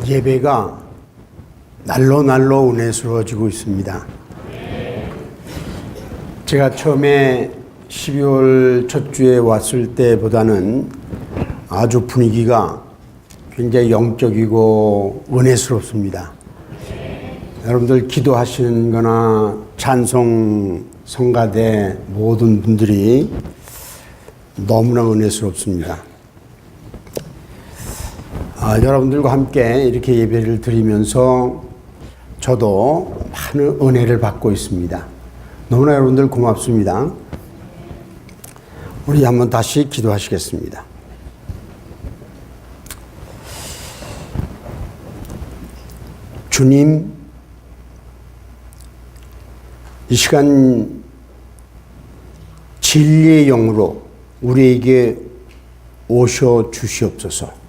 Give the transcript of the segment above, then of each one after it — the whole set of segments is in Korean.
예배가 날로 은혜스러워지고 있습니다. 제가 처음에 12월 첫 주에 왔을 때보다는 아주 분위기가 굉장히 영적이고 은혜스럽습니다. 여러분들 기도하시는 거나 찬송, 성가대 모든 분들이 너무나 은혜스럽습니다. 여러분들과 함께 이렇게 예배를 드리면서 저도 많은 은혜를 받고 있습니다. 너무나 여러분들 고맙습니다. 우리 한번 다시 기도하시겠습니다. 주님, 이 시간 진리의 영으로 우리에게 오셔 주시옵소서.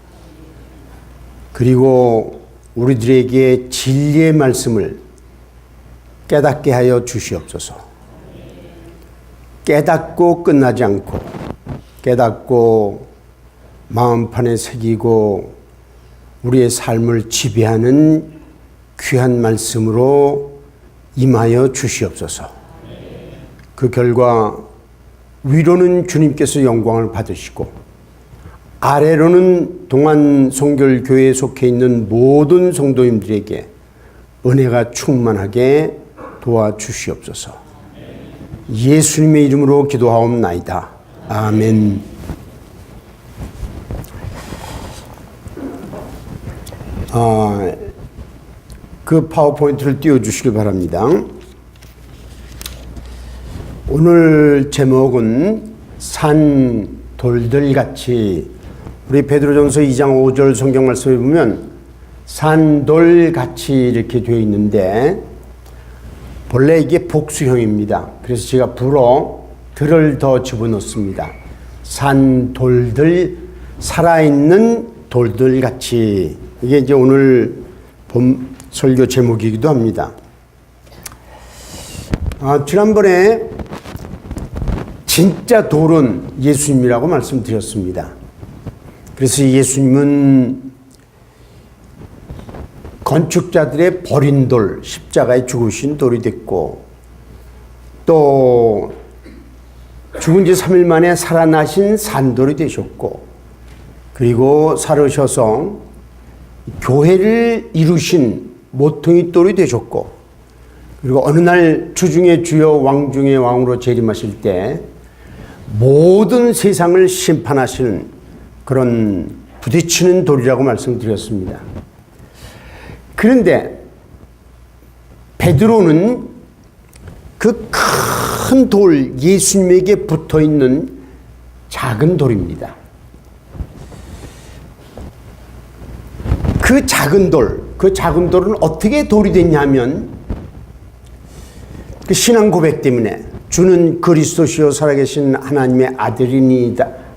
그리고 우리들에게 진리의 말씀을 깨닫게 하여 주시옵소서. 깨닫고 끝나지 않고 깨닫고 마음판에 새기고 우리의 삶을 지배하는 귀한 말씀으로 임하여 주시옵소서. 그 결과 위로는 주님께서 영광을 받으시고 아래로는 동안성결교회에 속해 있는 모든 성도님들에게 은혜가 충만하게 도와주시옵소서. 예수님의 이름으로 기도하옵나이다. 아멘. 그 파워포인트를 띄워주시기 바랍니다. 오늘 제목은 산 돌들같이, 우리 베드로전서 2장 5절 성경 말씀에 보면 산돌같이 이렇게 되어 있는데 본래 이게 복수형입니다. 그래서 제가 불어 들을 더 집어넣습니다. 산돌들, 살아있는 돌들같이. 이게 이제 오늘 본 설교 제목이기도 합니다. 지난번에 진짜 돌은 예수님이라고 말씀드렸습니다. 그래서 예수님은 건축자들의 버린 돌, 십자가에 죽으신 돌이 됐고, 또 죽은 지 3일 만에 살아나신 산돌이 되셨고, 그리고 살으셔서 교회를 이루신 모퉁이 돌이 되셨고, 그리고 어느 날 주중의 주여 왕 중의 왕으로 재림하실 때 모든 세상을 심판하시는 그런 부딪히는 돌이라고 말씀드렸습니다. 그런데 베드로는 그 큰 돌, 예수님에게 붙어 있는 작은 돌입니다. 그 작은 돌은 어떻게 돌이 됐냐면 그 신앙 고백 때문에 주는 그리스도시요 살아계신 하나님의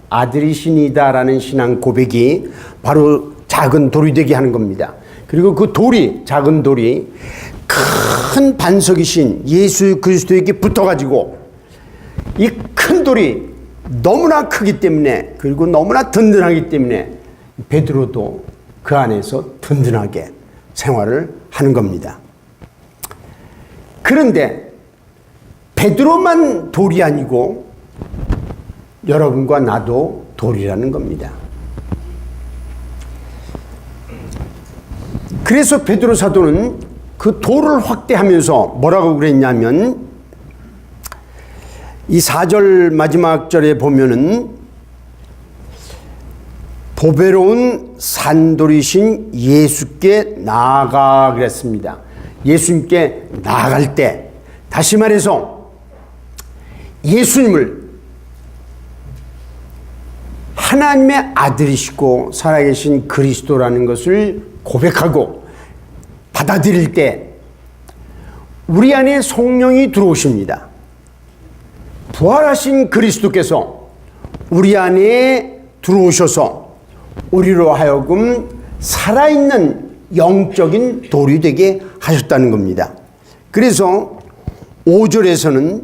아들이시니다라는 신앙 고백이 바로 작은 돌이 되게 하는 겁니다. 그리고 그 돌이, 작은 돌이 큰 반석이신 예수 그리스도에게 붙어가지고 이 큰 돌이 너무나 크기 때문에, 그리고 너무나 든든하기 때문에 베드로도 그 안에서 든든하게 생활을 하는 겁니다. 그런데 베드로만 돌이 아니고 여러분과 나도 돌이라는 겁니다. 그래서 베드로 사도는 그 돌을 확대하면서 뭐라고 그랬냐면, 이 4절 마지막 절에 보면은 보배로운 산돌이신 예수께 나아가 그랬습니다. 예수님께 나아갈 때, 다시 말해서 예수님을 하나님의 아들이시고 살아계신 그리스도라는 것을 고백하고 받아들일 때 우리 안에 성령이 들어오십니다. 부활하신 그리스도께서 우리 안에 들어오셔서 우리로 하여금 살아있는 영적인 돌이 되게 하셨다는 겁니다. 그래서 5절에서는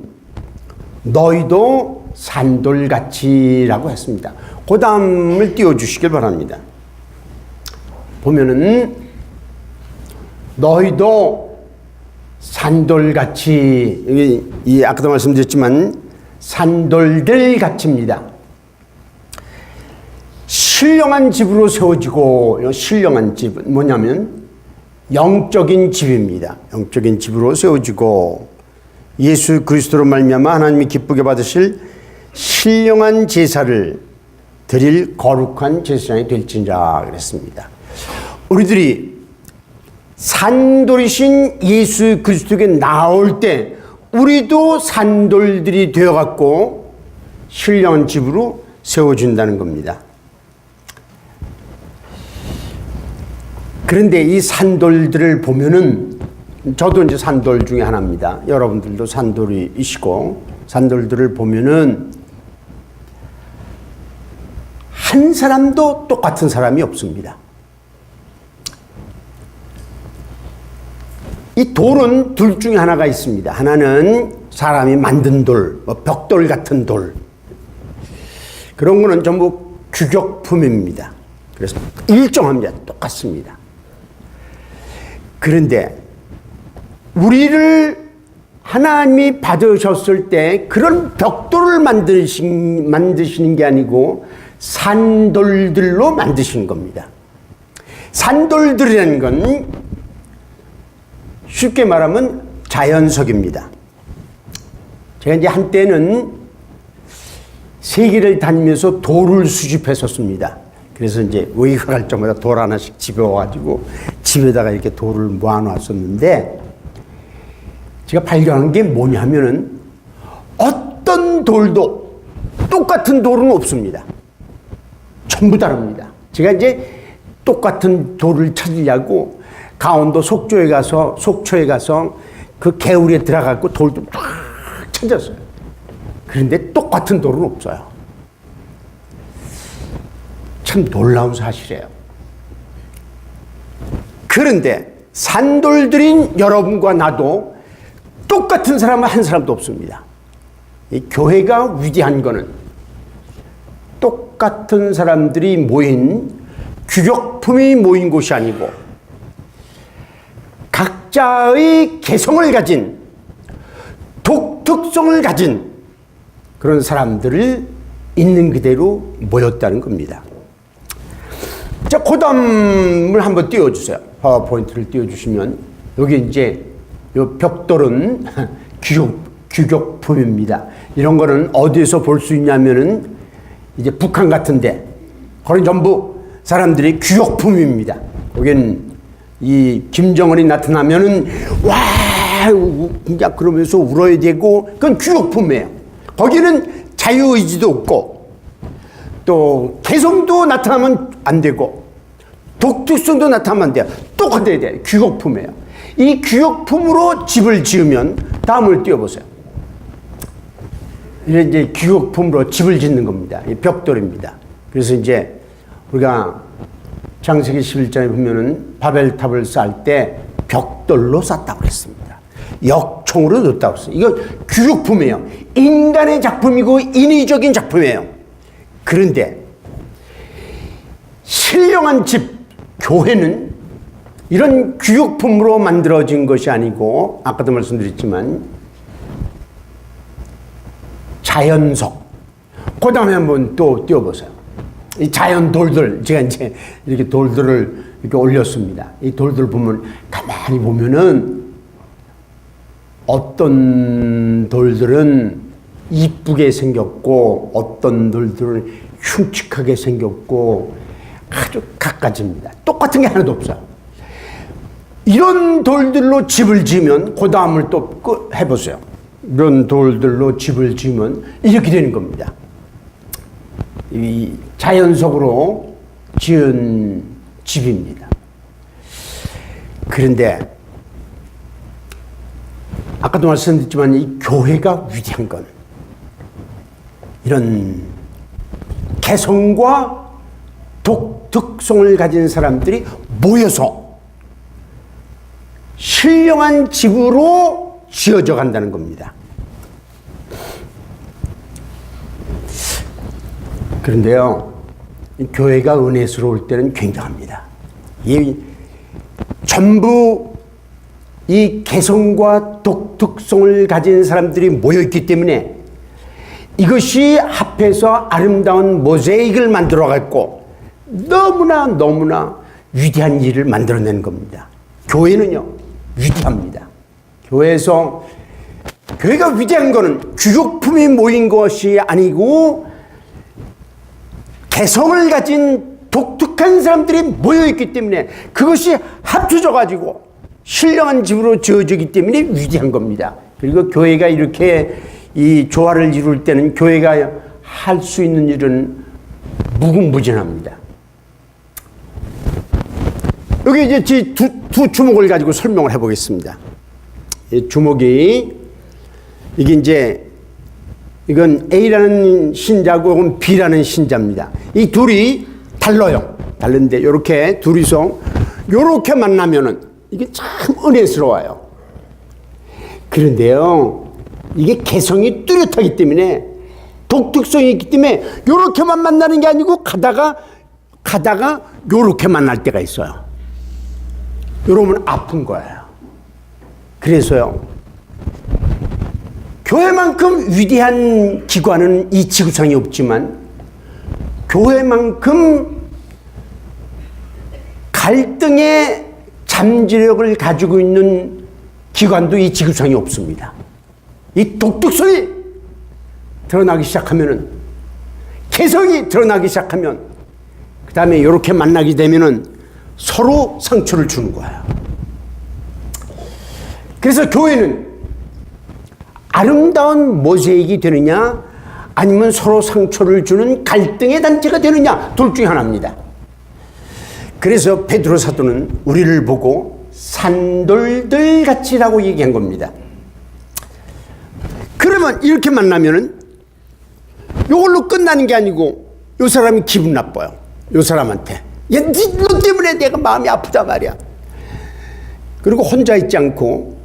너희도 산돌같이라고 했습니다. 그 다음을 띄워주시길 바랍니다. 보면은 너희도 산돌같이, 이 아까도 말씀드렸지만 산돌들 같이입니다. 신령한 집으로 세워지고, 신령한 집은 뭐냐면 영적인 집입니다. 영적인 집으로 세워지고 예수 그리스도로 말미암아 하나님이 기쁘게 받으실 신령한 제사를 드릴 거룩한 제사장이 될지니라 그랬습니다. 우리들이 산돌이신 예수 그리스도에게 나올 때 우리도 산돌들이 되어갖고 신령한 집으로 세워준다는 겁니다. 그런데 이 산돌들을 보면은, 저도 이제 산돌 중에 하나입니다. 여러분들도 산돌이시고, 산돌들을 보면은 한 사람도 똑같은 사람이 없습니다. 이 돌은 둘 중에 하나가 있습니다. 하나는 사람이 만든 돌, 벽돌 같은 돌. 그런 거는 전부 규격품입니다. 그래서 일정합니다. 똑같습니다. 그런데 우리를 하나님이 받으셨을 때 그런 벽돌을 만드시는 게 아니고 산돌들로 만드신 겁니다. 산돌들이라는 건 쉽게 말하면 자연석입니다. 제가 이제 한때는 세계를 다니면서 돌을 수집했었습니다. 그래서 이제 외국 갈 때마다 돌 하나씩 집에 와가지고 집에다가 이렇게 돌을 모아놨었는데, 제가 발견한 게 뭐냐면은 어떤 돌도 똑같은 돌은 없습니다. 전부 다릅니다. 제가 이제 똑같은 돌을 찾으려고 강원도 속초에 가서 그 개울에 들어가고 돌도 쫙 찾았어요. 그런데 똑같은 돌은 없어요. 참 놀라운 사실이에요. 그런데 산돌들인 여러분과 나도 똑같은 사람은 한 사람도 없습니다. 이 교회가 위대한 거는 똑같은 사람들이 모인, 규격품이 모인 곳이 아니고 각자의 개성을 가진, 독특성을 가진 그런 사람들을 있는 그대로 모였다는 겁니다. 자, 그 다음을 한번 띄워주세요. 파워포인트를 띄워주시면, 여기 이제 요 벽돌은 규격품입니다. 이런 거는 어디에서 볼 수 있냐면은 이제 북한 같은데, 거긴 전부 사람들이 규격품입니다. 거기는 이 김정은이 나타나면은 와 그냥 그러면서 울어야 되고, 그건 규격품이에요. 거기는 자유의지도 없고 또 개성도 나타나면 안 되고 독특성도 나타나면 안 돼요. 똑같아야 돼요. 규격품이에요. 이 규격품으로 집을 지으면, 다음을 띄워보세요. 이제 규격품으로 집을 짓는 겁니다. 이 벽돌입니다. 그래서 이제 우리가 창세기 11장에 보면은 바벨탑을 쌓을 때 벽돌로 쌓았다고 그랬습니다. 역총으로 넣었다고 했어요. 이거 규격품이에요. 인간의 작품이고 인위적인 작품이에요. 그런데 신령한 집, 교회는 이런 규격품으로 만들어진 것이 아니고, 아까도 말씀드렸지만 자연석. 그 다음에 한번 또 띄워보세요. 이 자연 돌들, 제가 이제 이렇게 돌들을 이렇게 올렸습니다. 이 돌들 보면, 가만히 보면은 어떤 돌들은 이쁘게 생겼고 어떤 돌들은 흉측하게 생겼고 아주 갖가지입니다. 똑같은 게 하나도 없어요. 이런 돌들로 집을 지으면, 그 다음을 또 해보세요. 이런 돌들로 집을 지으면 이렇게 되는 겁니다. 이 자연석으로 지은 집입니다. 그런데 아까도 말씀드렸지만 이 교회가 위대한 건 이런 개성과 독특성을 가진 사람들이 모여서 신령한 집으로 지어져 간다는 겁니다. 그런데요, 교회가 은혜스러울 때는 굉장합니다. 전부 이 개성과 독특성을 가진 사람들이 모여있기 때문에 이것이 합해서 아름다운 모자익을 만들어갖고 너무나 위대한 일을 만들어낸 겁니다. 교회는요, 위대합니다. 교회가 위대한 거는 귀족품이 모인 것이 아니고 개성을 가진 독특한 사람들이 모여있기 때문에 그것이 합쳐져가지고 신령한 집으로 지어지기 때문에 위대한 겁니다. 그리고 교회가 이렇게 이 조화를 이룰 때는 교회가 할 수 있는 일은 무궁무진합니다. 여기 이제 두 주목을 가지고 설명을 해보겠습니다. 이 주목이 이건 A라는 신자고 B라는 신자입니다. 이 둘이 달라요. 다른데 이렇게 둘이서 이렇게 만나면은 이게 참 은혜스러워요. 그런데요, 이게 개성이 뚜렷하기 때문에 독특성이 있기 때문에 이렇게만 만나는 게 아니고 가다가 이렇게 만날 때가 있어요. 이러면 아픈 거예요. 그래서요, 교회만큼 위대한 기관은 이 지구상에 없지만 교회만큼 갈등의 잠재력을 가지고 있는 기관도 이 지구상에 없습니다. 이 독특성이 드러나기 시작하면은, 개성이 드러나기 시작하면, 그 다음에 이렇게 만나게 되면은 서로 상처를 주는 거예요. 그래서 교회는 아름다운 모자익이 되느냐, 아니면 서로 상처를 주는 갈등의 단체가 되느냐, 둘 중에 하나입니다. 그래서 베드로 사도는 우리를 보고 산돌들 같이라고 얘기한 겁니다. 그러면 이렇게 만나면은 이걸로 끝나는 게 아니고 이 사람이 기분 나빠요. 이 사람한테. 야, 너 때문에 내가 마음이 아프다 말이야. 그리고 혼자 있지 않고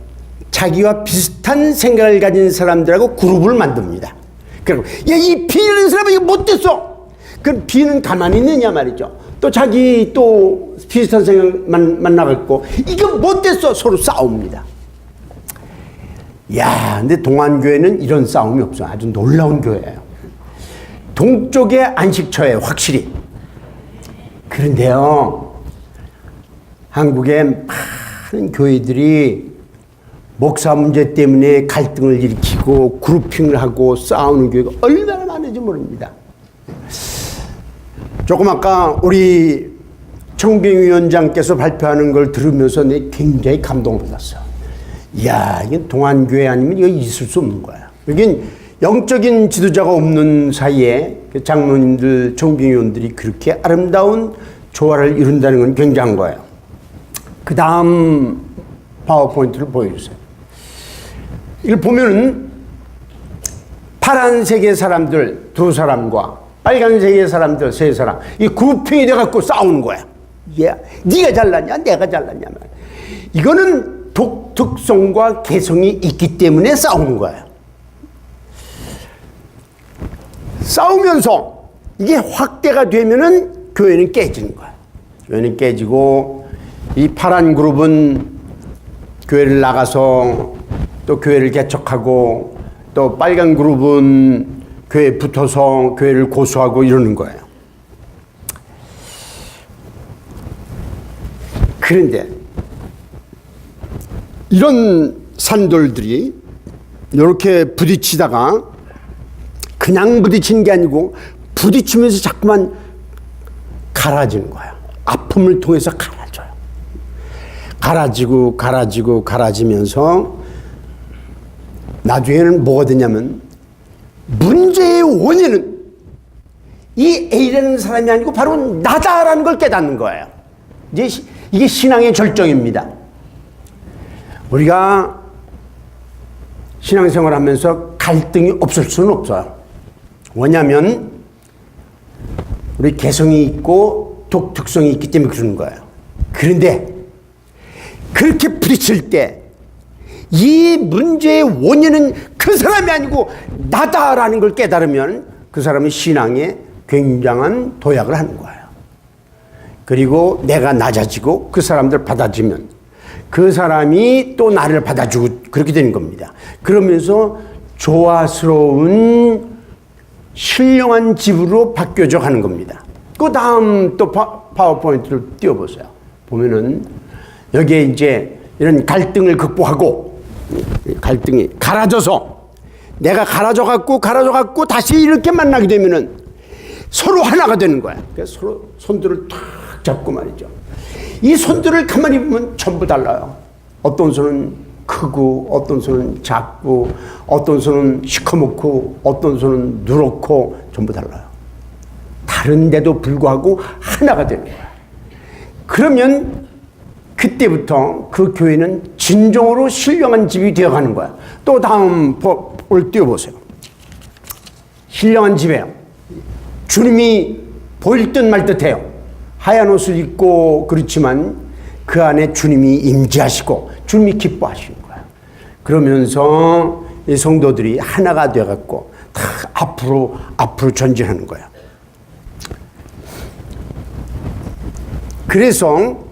자기와 비슷한 생각을 가진 사람들하고 그룹을 만듭니다. 그리고 야, 이 B라는 사람이 이거 못됐어. 그럼 B는 가만히 있느냐 말이죠. 또 자기 또 비슷한 생각만 만나갖고 이거 못됐어. 서로 싸웁니다. 야, 근데 동안교회는 이런 싸움이 없어요. 아주 놀라운 교회예요. 동쪽의 안식처예요, 확실히. 그런데요, 한국의 많은 교회들이 목사 문제 때문에 갈등을 일으키고 그룹핑을 하고 싸우는 교회가 얼마나 많은지 모릅니다. 조금 아까 우리 청빙위원장께서 발표하는 걸 들으면서 내가 굉장히 감동을 받았어요. 이야, 이게 동안교회 아니면 이거 있을 수 없는 거야. 여긴 영적인 지도자가 없는 사이에 장로님들, 청빙위원들이 그렇게 아름다운 조화를 이룬다는 건 굉장한 거예요. 그 다음 파워포인트를 보여주세요. 이걸 보면은 파란색의 사람들 두 사람과 빨간색의 사람들 세 사람, 이 그룹핑이 돼갖고 싸우는 거야. 야, 네가 잘났냐, 내가 잘났냐. 이거는 독특성과 개성이 있기 때문에 싸우는 거예요. 싸우면서 이게 확대가 되면은 교회는 깨지는 거예요. 교회는 깨지고 이 파란 그룹은 교회를 나가서 또 교회를 개척하고 또 빨간 그룹은 교회에 붙어서 교회를 고수하고 이러는 거예요. 그런데 이런 산돌들이 이렇게 부딪히다가 그냥 부딪히는 게 아니고 부딪히면서 자꾸만 갈아지는 거예요. 아픔을 통해서 갈아져요. 갈아지면서 나중에는 뭐가 되냐면 문제의 원인은 이 A라는 사람이 아니고 바로 나다라는 걸 깨닫는 거예요. 이게 신앙의 절정입니다. 우리가 신앙생활 하면서 갈등이 없을 수는 없어요. 왜냐하면 우리 개성이 있고 독특성이 있기 때문에 그러는 거예요. 그런데 그렇게 부딪힐 때 이 문제의 원인은 그 사람이 아니고 나다라는 걸 깨달으면 그 사람은 신앙의 굉장한 도약을 하는 거예요. 그리고 내가 낮아지고 그 사람들 받아주면 그 사람이 또 나를 받아주고 그렇게 되는 겁니다. 그러면서 조화스러운 신령한 집으로 바뀌어져 가는 겁니다. 그 다음 또 파워포인트를 띄워보세요. 보면은 여기에 이제 이런 갈등을 극복하고 갈등이 갈아져서 내가 갈아져 갖고 다시 이렇게 만나게 되면은 서로 하나가 되는 거야. 그래서 서로 손들을 탁 잡고 말이죠. 이 손들을 가만히 보면 전부 달라요. 어떤 손은 크고 어떤 손은 작고 어떤 손은 시커멓고 어떤 손은 누렇고 전부 달라요. 다른데도 불구하고 하나가 되는 거야. 그러면 그때부터 그 교회는 진정으로 신령한 집이 되어가는 거야. 또 다음 볼 띄워보세요. 신령한 집이에요. 주님이 보일 듯 말 듯해요. 하얀 옷을 입고 그렇지만 그 안에 주님이 임재하시고 주님이 기뻐하시는 거야. 그러면서 이 성도들이 하나가 되어갖고 다 앞으로 전진하는 거야. 그래서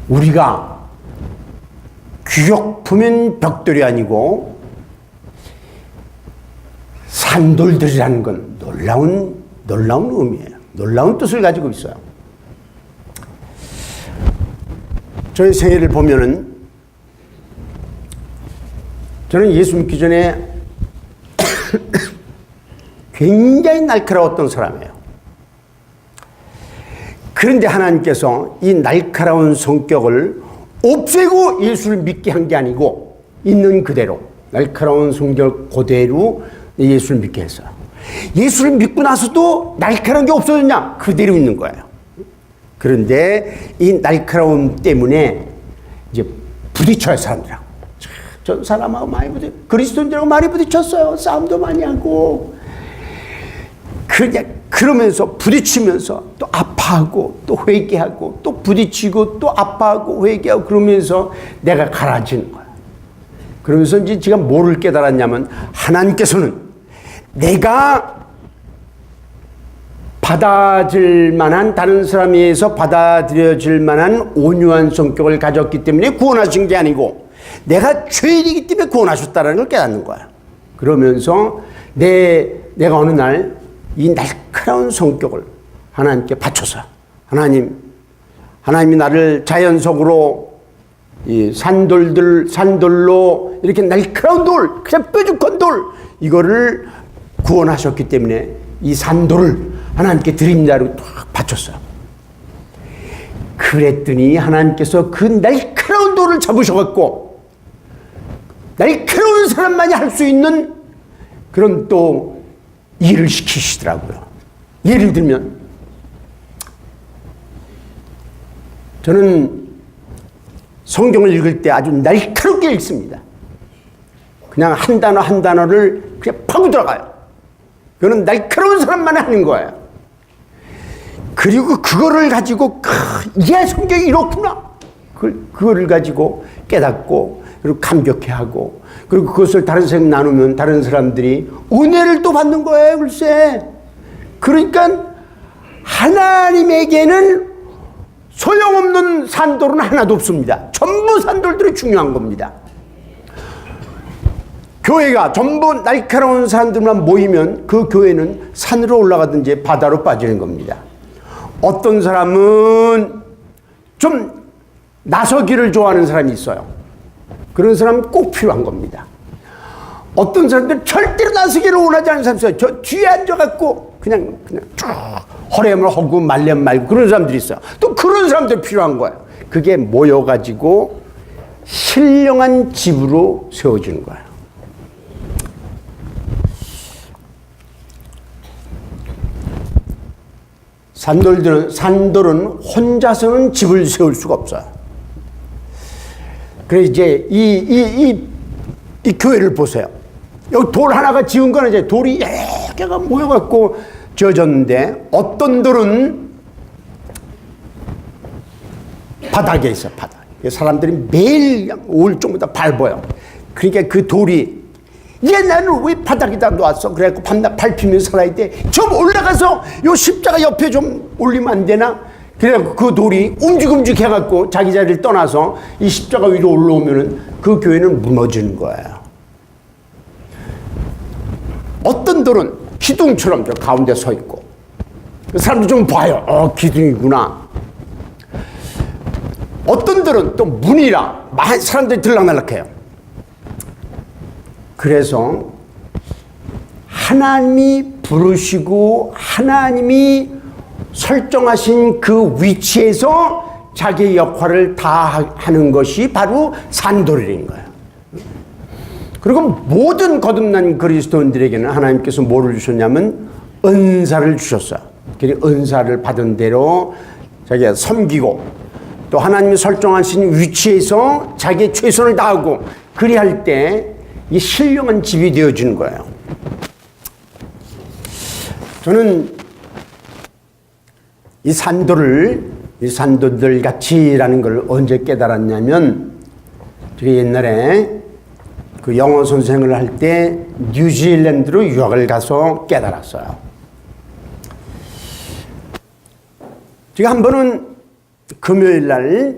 우리가 귀격품인 벽돌이 아니고 산돌들이라는 건 놀라운 의미예요. 놀라운 뜻을 가지고 있어요. 저의 생애를 보면은 저는 예수 믿기 전에 굉장히 날카로웠던 사람이에요. 그런데 하나님께서 이 날카로운 성격을 없애고 예수를 믿게 한 게 아니고 있는 그대로 날카로운 성격 그대로 예수를 믿게 했어요. 예수를 믿고 나서도 날카로운 게 없어졌냐? 그대로 있는 거예요. 그런데 이 날카로움 때문에 이제 부딪혀요, 사람들하고. 저 사람하고 많이 그리스도인들하고 많이 부딪혔어요. 싸움도 많이 하고. 그러면서 부딪히면서 또 아파하고 또 회개하고 또 부딪히고 또 아파하고 회개하고 그러면서 내가 갈아지는 거야. 그러면서 이제 제가 뭐를 깨달았냐면 하나님께서는 내가 받아들일 만한 다른 사람에 의해서 받아들여질 만한 온유한 성격을 가졌기 때문에 구원하신 게 아니고 내가 죄인이기 때문에 구원하셨다는 걸 깨닫는 거야. 그러면서 내가 어느 날 이 날카로운 성격을 하나님께 바쳐서 하나님이 나를 자연속으로 이 산돌로 이렇게 날카로운 돌, 그냥 뾰족한 돌 이거를 구원하셨기 때문에 이 산돌을 하나님께 드립니다라고 탁 바쳤어요. 그랬더니 하나님께서 그 날카로운 돌을 잡으셔갖고 날카로운 사람만이 할 수 있는 그런 또 일을 시키시더라고요. 예를 들면 저는 성경을 읽을 때 아주 날카롭게 읽습니다. 그냥 한 단어 한 단어를 그냥 파고 들어가요. 그거는 날카로운 사람만 하는 거예요. 그리고 그거를 가지고 이게 성경이 이렇구나. 그거를 가지고 깨닫고 그리고 감격해하고 그리고 그것을 다른 사람 나누면 다른 사람들이 은혜를 또 받는 거예요. 글쎄. 그러니까 하나님에게는 소용없는 산돌은 하나도 없습니다. 전부 산돌들이 중요한 겁니다. 교회가 전부 날카로운 사람들만 모이면 그 교회는 산으로 올라가든지 바다로 빠지는 겁니다. 어떤 사람은 좀 나서기를 좋아하는 사람이 있어요. 그런 사람은 꼭 필요한 겁니다. 어떤 사람들은 절대로 나서기를 원하지 않는 사람이 있어요. 저 뒤에 앉아갖고 그냥 쭉 허례을 하고 말렴 말고 그런 사람들이 있어요. 또 그런 사람들 필요한 거예요. 그게 모여가지고 신령한 집으로 세워지는 거예요. 산돌은 혼자서는 집을 세울 수가 없어요. 그래서 이제 이 교회를 보세요. 여기 돌 하나가 지은 거는 이제 돌이 여러 개가 모여갖고 지어졌는데 어떤 돌은 바닥에 있어, 바닥. 사람들이 매일 올 정도다 밟아요. 그러니까 그 돌이 나는 왜 바닥에다 놓았어? 그래갖고 밤낮 밟히면서 살아야 돼. 좀 올라가서 요 십자가 옆에 좀 올리면 안 되나? 그래갖고 그 돌이 움직움직 해갖고 자기 자리를 떠나서 이 십자가 위로 올라오면은 그 교회는 무너지는 거예요. 어떤 돌은 기둥처럼 저 가운데 서 있고, 그 사람들 좀 봐요. 기둥이구나. 어떤 들은 또 문이라 많은 사람들이 들락날락해요. 그래서 하나님이 부르시고 하나님이 설정하신 그 위치에서 자기의 역할을 다 하는 것이 바로 산돌인 거예요. 그리고 모든 거듭난 그리스도인들에게는 하나님께서 뭐를 주셨냐면 은사를 주셨어요. 그리고 은사를 받은 대로 자기가 섬기고 또 하나님이 설정하신 위치에서 자기의 최선을 다하고 그리할 때 이 신령한 집이 되어주는 거예요. 저는 이 산도들 같이라는 걸 언제 깨달았냐면, 제가 옛날에 그 영어 선생을 할 때 뉴질랜드로 유학을 가서 깨달았어요. 제가 한 번은 금요일 날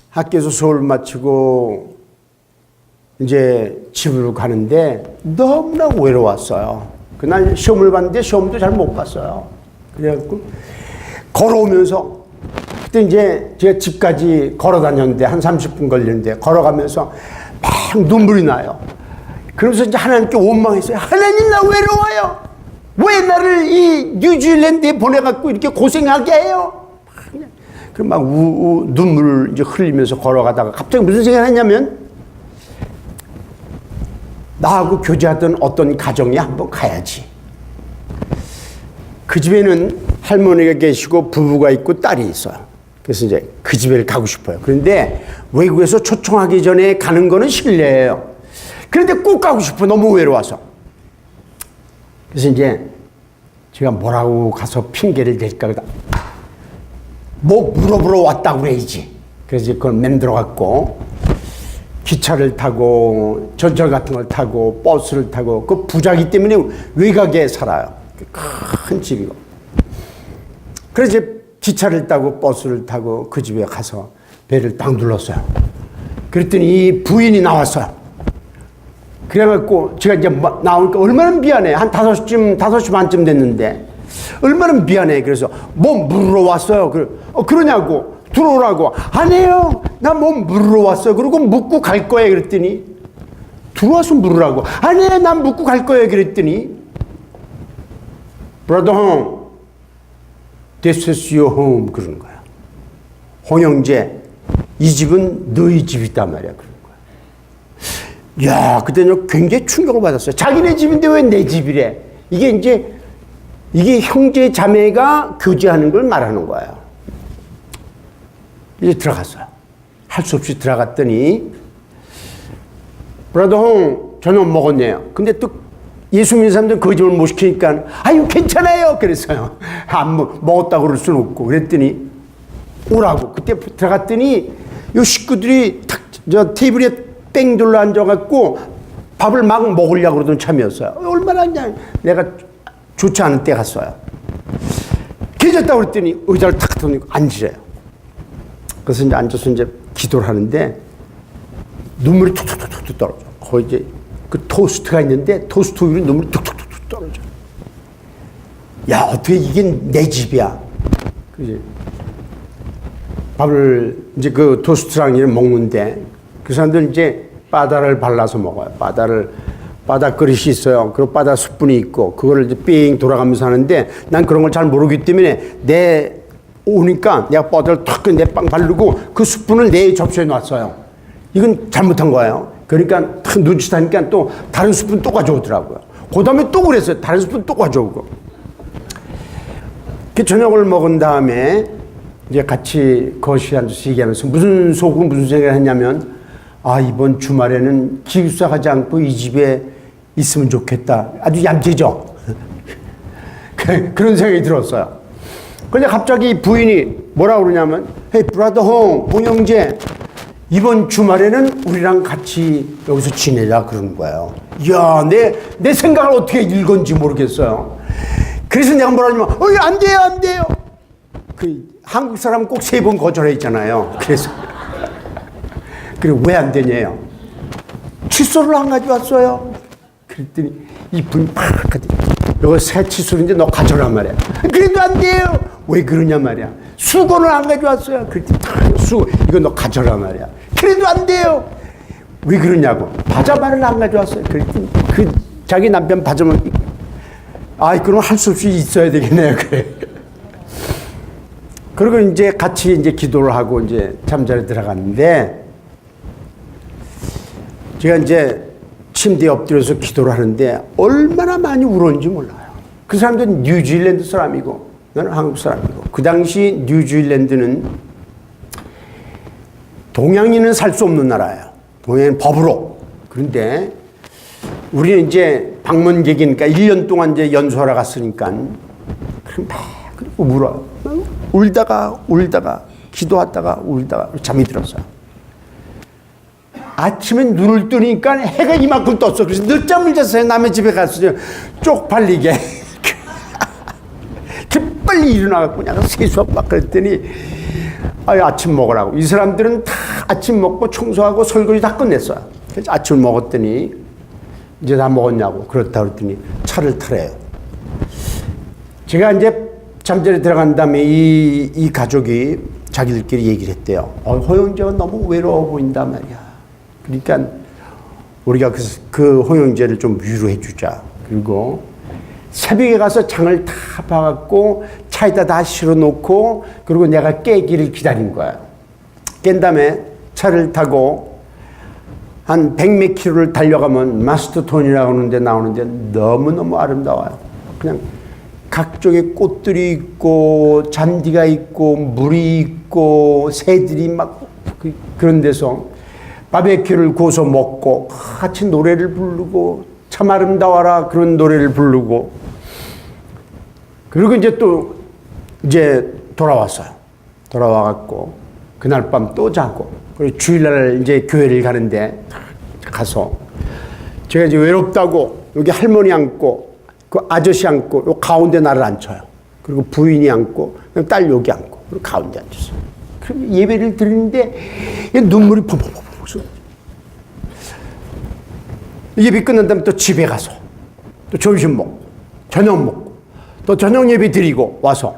학교에서 수업을 마치고 이제 집으로 가는데 너무나 외로웠어요. 그날 시험을 봤는데 시험도 잘 못 봤어요. 그래갖고 걸어오면서, 그때 이제 제가 집까지 걸어 다녔는데 한 30분 걸리는데 걸어가면서 막 눈물이 나요. 그러면서 이제 하나님께 원망했어요. 하나님, 나 외로워요. 왜 나를 이 뉴질랜드에 보내갖고 이렇게 고생하게 해요? 그럼 막 눈물을 이제 흘리면서 걸어가다가 갑자기 무슨 생각을 했냐면, 나하고 교제하던 어떤 가정에 한번 가야지. 그 집에는 할머니가 계시고 부부가 있고 딸이 있어요. 그래서 이제 그 집에 가고 싶어요. 그런데 외국에서 초청하기 전에 가는 거는 실례예요. 그런데 꼭 가고 싶어. 너무 외로워서. 그래서 이제 제가 뭐라고 가서 핑계를 댈까 그러다 뭐 물어보러 왔다고 그래야지. 그래서 그걸 맴들어 갖고 기차를 타고 전철 같은 걸 타고 버스를 타고, 그 부자기 때문에 외곽에 살아요. 큰 집이고. 그래서 이제 기차를 타고 버스를 타고 그 집에 가서 배를 딱 눌렀어요. 그랬더니 이 부인이 나왔어요. 그래갖고 제가 이제 나오니까 얼마나 미안해. 한 5시 반쯤 됐는데 얼마나 미안해. 그래서 뭐 물으러 왔어요. 그러냐고. 들어오라고. 아니에요. 나 뭐 물으러 왔어요. 그리고 묻고 갈 거예요. 그랬더니 들어와서 물으라고. 아니에요. 난 묻고 갈 거예요. 그랬더니 Brother home, this is your home. 그러는 거야. 홍 형제, 이 집은 너희 집이다 말이야. 그러는 거야. 야, 그때는 굉장히 충격을 받았어요. 자기네 집인데 왜 내 집이래? 이게 형제 자매가 교제하는 걸 말하는 거예요. 이제 들어갔어요. 할 수 없이 들어갔더니 브라더 홍 저녁 먹었네요. 근데 또 예수 믿는 사람들은 거짓말 못 시키니까 아유 괜찮아요 그랬어요. 안 먹었다고 그럴 수는 없고. 그랬더니 오라고. 그때 들어갔더니 요 식구들이 탁 저 테이블에 땡 둘러 앉아갖고 밥을 막 먹으려고 그러던 참이었어요. 얼마나 그냥 내가 좋지 않은 때 갔어요. 계셨다고 그랬더니 의자를 탁 던지고 앉으래요. 그래서 이제 앉아서 이제 기도를 하는데 눈물이 툭툭툭툭 떨어져. 거기 이제 그 토스트가 있는데 토스트 위로 눈물이 툭툭툭 떨어져. 야, 어떻게 이게 내 집이야. 그지? 밥을 이제 그 토스트랑 이렇게 먹는데 그 사람들 이제 바다를 발라서 먹어요. 바다 그릇이 있어요. 그리고 바다 스푼이 있고 그거를 이제 삥 돌아가면서 하는데 난 그런 걸 잘 모르기 때문에 오니까 내가 바다를 탁 내 빵 바르고 그 스푼을 내 접시에 놨어요. 이건 잘못한 거예요. 그러니까 탁 눈치다니까 또 다른 스푼 또 가져오더라고요. 그 다음에 또 그랬어요. 다른 스푼 또 가져오고. 그 저녁을 먹은 다음에 이제 같이 거실에 앉아서 얘기하면서 무슨 생각을 했냐면, 아, 이번 주말에는 기숙사 가지 않고 이 집에 있으면 좋겠다. 아주 얌체죠. 그런 생각이 들었어요. 근데 갑자기 부인이 뭐라 그러냐면, Hey, brother 홍 형제, 이번 주말에는 우리랑 같이 여기서 지내자 그러는 거예요. 이야, 내 생각을 어떻게 읽은지 모르겠어요. 그래서 내가 뭐라냐면, 안 돼요, 안 돼요. 한국 사람은 꼭 3번 거절했잖아요. 그래서. 그리고 왜 안 되냐요. 칫솔을 안 가져왔어요. 그랬더니 이분이 팍 하더니, 이거 새 칫솔인데 너 가져란 말이야. 그래도 안 돼요. 왜 그러냐 말이야. 수건을 안 가져왔어요. 그랬더니 이거 너 가져란 말이야. 그래도 안 돼요. 왜 그러냐고. 바자마를 안 가져왔어요. 그랬더니 자기 남편 바자마, 그럼 할 수 없이 있어야 되겠네요. 그래. 그리고 이제 같이 이제 기도를 하고 이제 잠자리에 들어갔는데, 제가 이제 침대에 엎드려서 기도를 하는데 얼마나 많이 울었는지 몰라요. 그 사람들은 뉴질랜드 사람이고 나는 한국 사람이고, 그 당시 뉴질랜드는 동양인은 살 수 없는 나라예요. 동양인 법으로. 그런데 우리는 이제 방문객이니까 1년 동안 이제 연수하러 갔으니까 그리고 울어요. 울다가 기도하다가 울다가 잠이 들었어요. 아침에 눈을 뜨니까 해가 이만큼 떴어. 그래서 늦잠을 잤어요. 남의 집에 가서 쪽팔리게. 빨리 일어나갖고 그냥 세수하고 막 그랬더니, 아침 먹으라고. 이 사람들은 다 아침 먹고 청소하고 설거지 다 끝냈어요. 그래서 아침을 먹었더니, 이제 다 먹었냐고. 그렇다 그랬더니 차를 타래요. 제가 이제 잠자리에 들어간 다음에 이 가족이 자기들끼리 얘기를 했대요. 호영재가 너무 외로워 보인단 말이야. 그러니까 우리가 그 호영재를 좀 위로해 주자. 그리고 새벽에 가서 장을 다 봐갖고 차에다 다 실어놓고, 그리고 내가 깨기를 기다린 거야. 깬 다음에 차를 타고 한 100몇 킬로를 달려가면 마스터톤이라고 하는 데 나오는데 너무너무 아름다워요. 그냥 각종의 꽃들이 있고 잔디가 있고 물이 있고 새들이 막 그런 데서 바베큐를 구워서 먹고 같이 노래를 부르고 참 아름다워라 그런 노래를 부르고, 그리고 이제 돌아왔어요. 돌아와갖고 그날 밤 또 자고, 그리고 주일날 이제 교회를 가는데 가서 제가 이제 외롭다고 여기 할머니 앉고 그 아저씨 앉고 요 가운데 나를 앉혀요. 그리고 부인이 앉고 딸 여기 앉고 그리고 가운데 앉았어요. 그럼 예배를 드리는데 눈물이 펑펑펑펑. 예배 끝난 다음에 또 집에 가서 또 점심 먹고 저녁 먹고 또 저녁 예배 드리고 와서,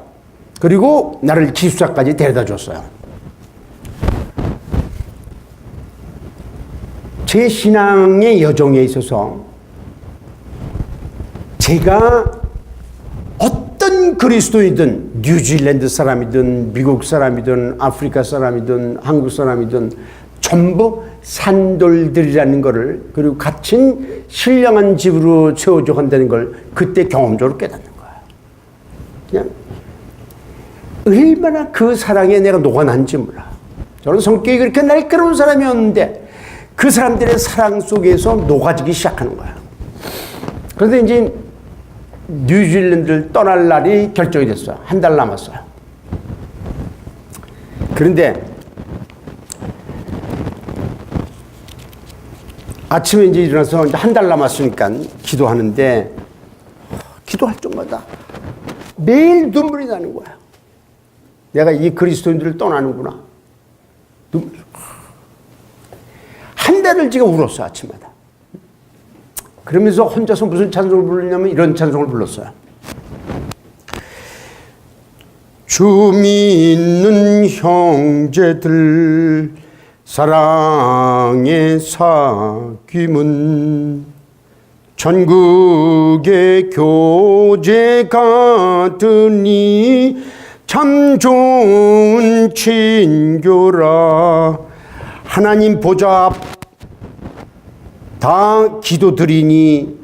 그리고 나를 기숙사까지 데려다 줬어요. 제 신앙의 여정에 있어서 제가 어떤 그리스도이든 뉴질랜드 사람이든 미국 사람이든 아프리카 사람이든 한국 사람이든 전부 산돌들이라는 것을, 그리고 갇힌 신령한 집으로 채워줘 한다는 걸 그때 경험적으로 깨닫는 거야. 그냥 얼마나 그 사랑에 내가 녹아난지 몰라. 저는 성격이 그렇게 날카로운 사람이었는데 그 사람들의 사랑 속에서 녹아지기 시작하는 거야. 그런데 이제 뉴질랜드를 떠날 날이 결정이 됐어요. 한 달 남았어요. 그런데 아침에 이제 일어나서 한 달 남았으니까 기도하는데, 기도할 때마다 매일 눈물이 나는 거야. 내가 이 그리스도인들을 떠나는구나. 한 달을 제가 울었어, 아침마다. 그러면서 혼자서 무슨 찬송을 부르냐면 이런 찬송을 불렀어요. 주 믿는 형제들 사랑의 사귐은 전국의 교제 같으니 참 좋은 친교라. 하나님 보좌 앞 다 기도드리니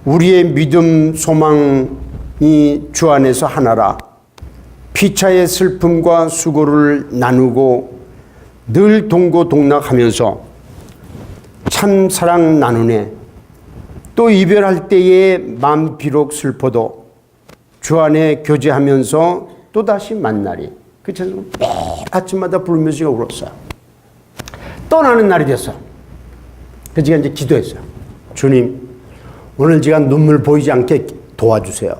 우리의 믿음 소망이 주 안에서 하나라. 피차의 슬픔과 수고를 나누고 늘 동고동락하면서 참 사랑 나누네. 또 이별할 때에 마음 비록 슬퍼도 주 안에 교제하면서 또다시 만나리. 그 찬송을 매일 아침마다 부르면서 울었어요. 떠나는 날이 됐어. 그래서 제가 이제 기도했어요. 주님, 오늘 제가 눈물 보이지 않게 도와주세요.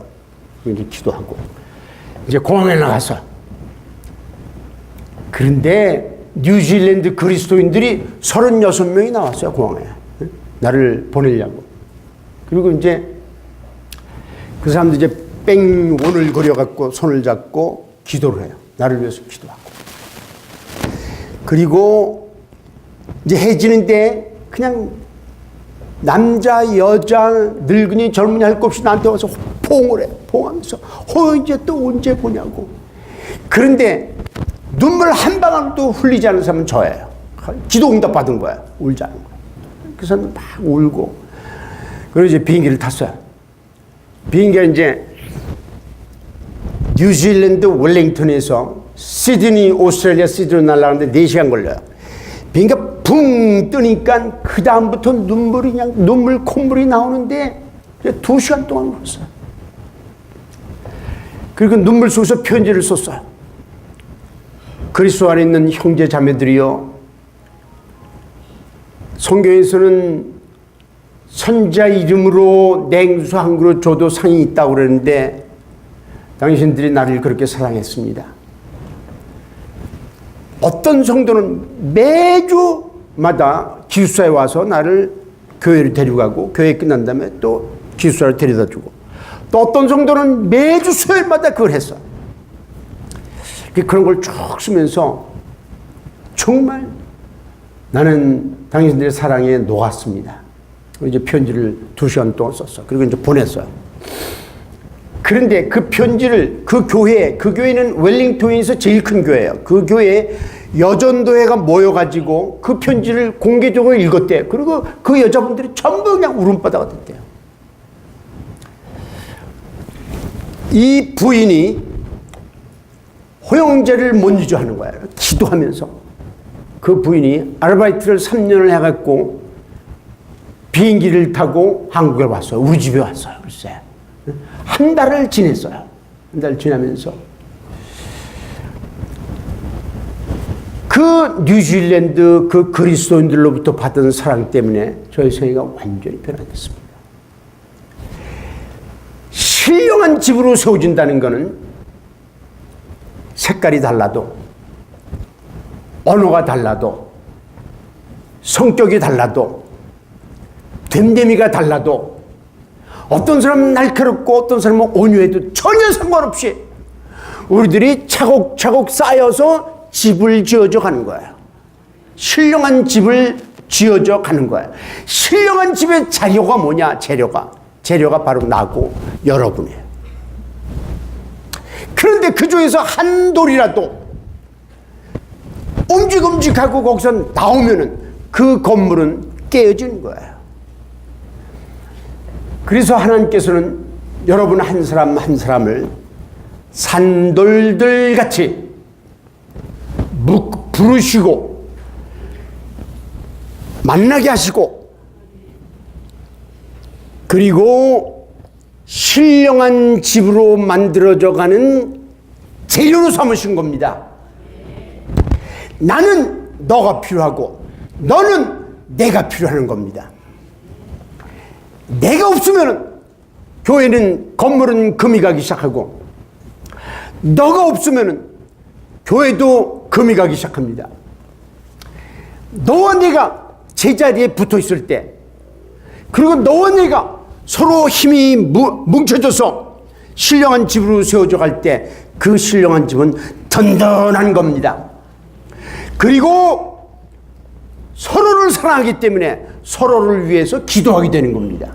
이제 기도하고 이제 공항에 나갔어. 그런데 뉴질랜드 그리스도인들이 36명이 나왔어요, 공항에. 나를 보내려고. 그리고 이제 그 사람들 이제 뺑원을 그려갖고 손을 잡고 기도를 해요. 나를 위해서 기도하고. 그리고 이제 해지는데 그냥 남자, 여자, 늙은이, 젊은이 할 것 없이 나한테 와서 포옹을 해. 포옹하면서 이제 또 언제 보냐고. 그런데 눈물 한 방울도 흘리지 않은 사람은 저예요. 기도 응답 받은 거야. 울지 않은 거야. 그래서 막 울고. 그리고 이제 비행기를 탔어요. 비행기가 이제 뉴질랜드 웰링턴에서 시드니, 오스트레일리아 시드니 날아가는데 4시간 걸려요. 비행기가 붕 뜨니까 그 다음부터 눈물이 그냥 콧물이 나오는데 2시간 동안 울었어요. 그리고 눈물 속에서 편지를 썼어요. 그리스도 안에 있는 형제 자매들이여, 성경에서는 선자 이름으로 냉수 한 그릇 줘도 상이 있다고 그러는데 당신들이 나를 그렇게 사랑했습니다. 어떤 성도는 매주마다 기숙사에 와서 나를 교회를 데려가고 교회 끝난 다음에 또 기숙사를 데려다 주고, 또 어떤 성도는 매주 수요일마다 그걸 했어. 그런 걸 쭉 쓰면서 정말 나는 당신들의 사랑에 녹았습니다. 이제 편지를 2시간 동안 썼어. 그리고 이제 보냈어요. 그런데 그 편지를 그 교회는 웰링턴에서 제일 큰 교회예요. 그 교회에 여전도회가 모여가지고 그 편지를 공개적으로 읽었대요. 그리고 그 여자분들이 전부 그냥 울음바다가 됐대요. 이 부인이 호영제를 못 잊어하는 거예요. 기도하면서. 그 부인이 아르바이트를 3년을 해갖고 비행기를 타고 한국에 왔어요. 우리 집에 왔어요. 글쎄. 한 달을 지냈어요. 한 달 지나면서 그 뉴질랜드 그 그리스도인들로부터 받은 사랑 때문에 저희 생애가 완전히 변화됐습니다. 신령한 집으로 세워진다는 것은 색깔이 달라도, 언어가 달라도, 성격이 달라도, 됨됨이가 달라도, 어떤 사람은 날카롭고 어떤 사람은 온유해도 전혀 상관없이 우리들이 차곡차곡 쌓여서 집을 지어져 가는 거예요. 신령한 집을 지어져 가는 거예요. 신령한 집의 자료가 뭐냐? 재료가 바로 나고 여러분이에요. 그런데 그 중에서 한 돌이라도 움직하고 거기서 나오면은 그 건물은 깨어지는 거예요. 그래서 하나님께서는 여러분 한 사람 한 사람을 산돌들 같이 부르시고 만나게 하시고, 그리고 신령한 집으로 만들어져 가는 재료로 삼으신 겁니다. 나는 너가 필요하고 너는 내가 필요한 겁니다. 내가 없으면 교회는, 건물은 금이 가기 시작하고, 너가 없으면 교회도 금이 가기 시작합니다. 너와 내가 제자리에 붙어 있을 때, 그리고 너와 내가 서로 힘이 뭉쳐져서 신령한 집으로 세워져 갈 때 그 신령한 집은 든든한 겁니다. 그리고 서로를 사랑하기 때문에 서로를 위해서 기도하게 되는 겁니다.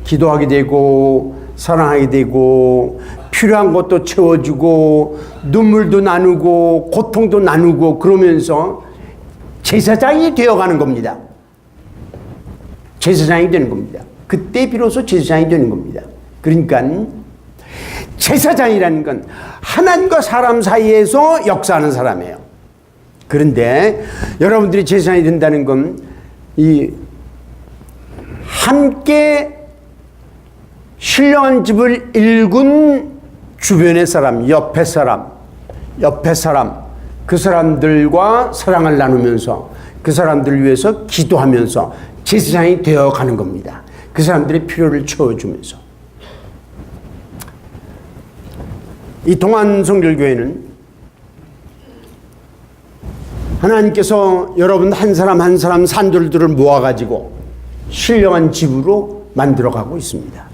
기도하게 되고 사랑하게 되고 필요한 것도 채워주고 눈물도 나누고 고통도 나누고, 그러면서 제사장이 되어가는 겁니다. 제사장이 되는 겁니다. 그때 비로소 제사장이 되는 겁니다. 그러니까 제사장이라는 건 하나님과 사람 사이에서 역사하는 사람이에요. 그런데 여러분들이 제사장이 된다는 건 이 함께 신령한 집을 일군 주변의 사람, 옆에 사람, 그 사람들과 사랑을 나누면서 그 사람들을 위해서 기도하면서 제사장이 되어가는 겁니다. 그 사람들의 필요를 채워주면서. 이 동안성결교회는 하나님께서 여러분 한 사람 한 사람 산돌들을 모아가지고 신령한 집으로 만들어가고 있습니다.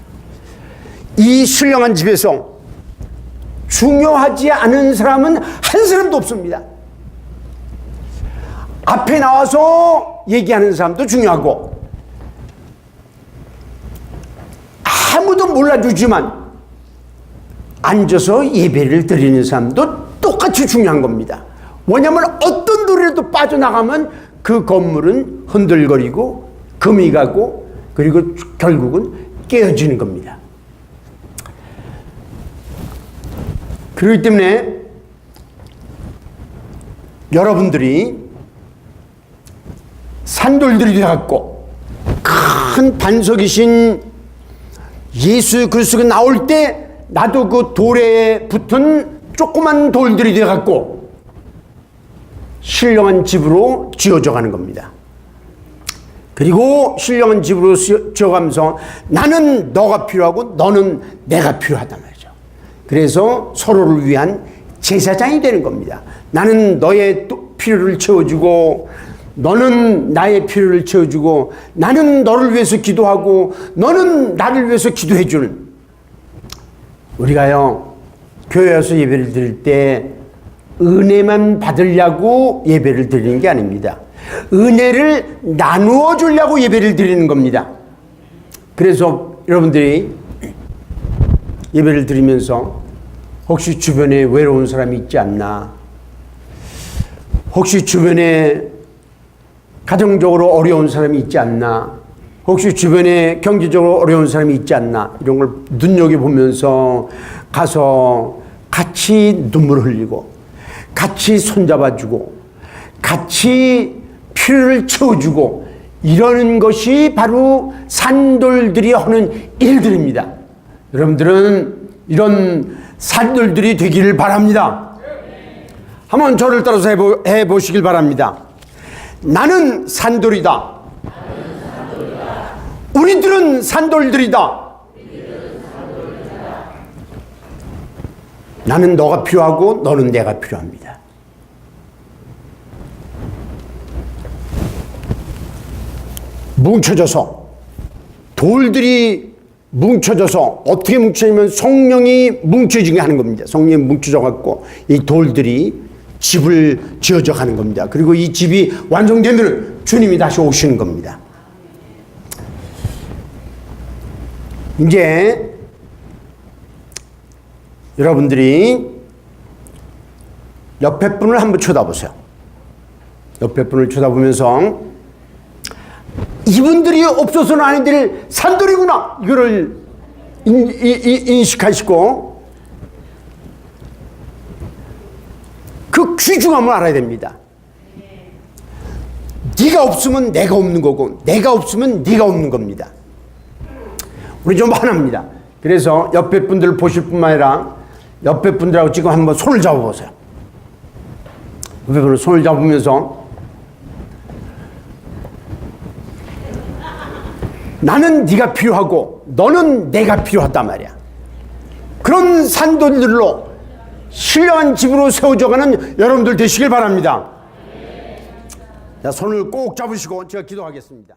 이 신령한 집에서 중요하지 않은 사람은 한 사람도 없습니다. 앞에 나와서 얘기하는 사람도 중요하고 아무도 몰라주지만 앉아서 예배를 드리는 사람도 똑같이 중요한 겁니다. 왜냐하면 어떤 노래라도 빠져나가면 그 건물은 흔들거리고 금이 가고 그리고 결국은 깨어지는 겁니다. 그렇기 때문에 여러분들이 산돌들이 되어갖고 큰 반석이신 예수 그리스도가 나올 때 나도 그 돌에 붙은 조그만 돌들이 되어갖고 신령한 집으로 지어져 가는 겁니다. 그리고 신령한 집으로 지어가면서 나는 너가 필요하고 너는 내가 필요하단 말이죠. 그래서 서로를 위한 제사장이 되는 겁니다. 나는 너의 필요를 채워주고 너는 나의 필요를 채워주고 나는 너를 위해서 기도하고 너는 나를 위해서 기도해주는. 우리가요 교회에서 예배를 드릴 때 은혜만 받으려고 예배를 드리는 게 아닙니다. 은혜를 나누어 주려고 예배를 드리는 겁니다. 그래서 여러분들이 예배를 드리면서 혹시 주변에 외로운 사람이 있지 않나, 혹시 주변에 가정적으로 어려운 사람이 있지 않나, 혹시 주변에 경제적으로 어려운 사람이 있지 않나, 이런 걸 눈여겨보면서 가서 같이 눈물을 흘리고 같이 손잡아주고 같이 필요를 채워주고 이러는 것이 바로 산돌들이 하는 일들입니다. 여러분들은 이런 산돌들이 되기를 바랍니다. 한번 저를 따라서 해보시길 바랍니다. 나는 산돌이다. 우리들은 산돌들이다. 나는 너가 필요하고 너는 내가 필요합니다. 뭉쳐져서 돌들이 뭉쳐져서 어떻게 뭉쳐지면 성령이 뭉쳐지게 하는 겁니다. 성령이 뭉쳐져 갖고 이 돌들이 집을 지어져 가는 겁니다. 그리고 이 집이 완성되면 주님이 다시 오시는 겁니다. 이제 여러분들이 옆에 분을 한번 쳐다보세요. 옆에 분을 쳐다보면서 이분들이 없어서는 안 될 산돌이구나, 이거를 인식하시고 그 귀중함을 알아야 됩니다. 네가 없으면 내가 없는 거고 내가 없으면 네가 없는 겁니다. 우리 좀 화납니다. 그래서 옆에 분들을 보실 뿐만 아니라 옆에 분들하고 지금 한번 손을 잡아보세요. 옆에 분을 손을 잡으면서 나는 네가 필요하고 너는 내가 필요하단 말이야. 그런 산돌들로 신령한 집으로 세워져가는 여러분들 되시길 바랍니다. 자, 손을 꼭 잡으시고 제가 기도하겠습니다.